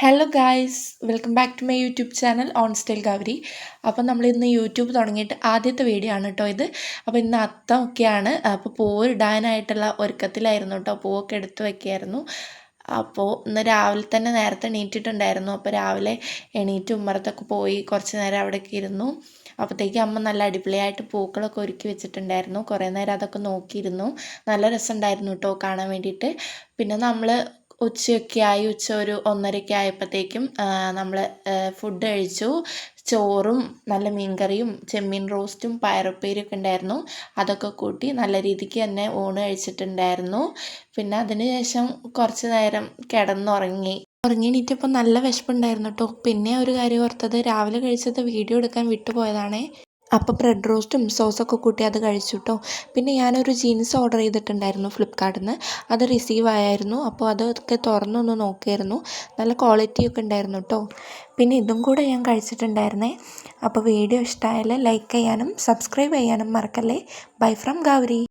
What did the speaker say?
Hello guys, welcome back to my YouTube channel on style Gauri. അപ്പോൾ നമ്മൾ ഇന്ന് YouTube തുടങ്ങിയിട്ട് ആദ്യത്തെ വീഡിയോ ആണ് കേട്ടോ ഇത്. അപ്പോൾ ഇന്ന് അത്തമൊക്കെയാണ്. അപ്പോൾ പൂവ് ഇടാനായിട്ടുള്ള ഒരുക്കത്തിലായിരുന്നു കേട്ടോ. പൂവൊക്കെ എടുത്ത് വയ്ക്കുകയായിരുന്നു. അപ്പോൾ ഇന്ന് രാവിലെ തന്നെ നേരത്തെ എണീറ്റിട്ടുണ്ടായിരുന്നു. അപ്പോൾ രാവിലെ എണീറ്റ് ഉമ്മറത്തൊക്കെ പോയി കുറച്ച് നേരം അവിടെയൊക്കെ ഇരുന്നു. അപ്പോഴത്തേക്കും അമ്മ നല്ല അടിപൊളിയായിട്ട് പൂക്കളൊക്കെ ഒരുക്കി വെച്ചിട്ടുണ്ടായിരുന്നു. കുറേ നേരം അതൊക്കെ നോക്കിയിരുന്നു. നല്ല രസമുണ്ടായിരുന്നു കേട്ടോ കാണാൻ വേണ്ടിയിട്ട്. പിന്നെ നമ്മൾ ഉച്ചയൊക്കെ ആയി, ഒരു 1:30 ആയപ്പോഴത്തേക്കും നമ്മൾ ഫുഡ് കഴിച്ചു. ചോറും നല്ല മീൻകറിയും ചെമ്മീൻ റോസ്റ്റും പയറുപ്പേരിയൊക്കെ ഉണ്ടായിരുന്നു. അതൊക്കെ കൂട്ടി നല്ല രീതിക്ക് തന്നെ ഊണ് കഴിച്ചിട്ടുണ്ടായിരുന്നു. പിന്നെ അതിന് ശേഷം കുറച്ച് നേരം കിടന്നുറങ്ങി. എണീറ്റപ്പോൾ നല്ല വിശപ്പുണ്ടായിരുന്നു കേട്ടോ. പിന്നെ ഒരു കാര്യം ഓർത്തത്, രാവിലെ കഴിച്ചത് വീഡിയോ എടുക്കാൻ വിട്ടുപോയതാണേ. അപ്പോൾ ബ്രെഡ് റോസ്റ്റും സോസൊക്കെ കൂട്ടി അത് കഴിച്ചു കേട്ടോ. പിന്നെ ഞാനൊരു ജീൻസ് ഓർഡർ ചെയ്തിട്ടുണ്ടായിരുന്നു ഫ്ലിപ്കാർട്ടിൽ നിന്ന്. അത് റിസീവ് ആയായിരുന്നു. അപ്പോൾ അതൊക്കെ തുറന്നൊന്ന് നോക്കിയായിരുന്നു. നല്ല ക്വാളിറ്റിയൊക്കെ ഉണ്ടായിരുന്നു കേട്ടോ. പിന്നെ ഇതും കൂടെ ഞാൻ കഴിച്ചിട്ടുണ്ടായിരുന്നേ. അപ്പോൾ വീഡിയോ ഇഷ്ടമായാൽ ലൈക്ക് ചെയ്യാനും സബ്സ്ക്രൈബ് ചെയ്യാനും മറക്കല്ലേ. Bye from Gauri.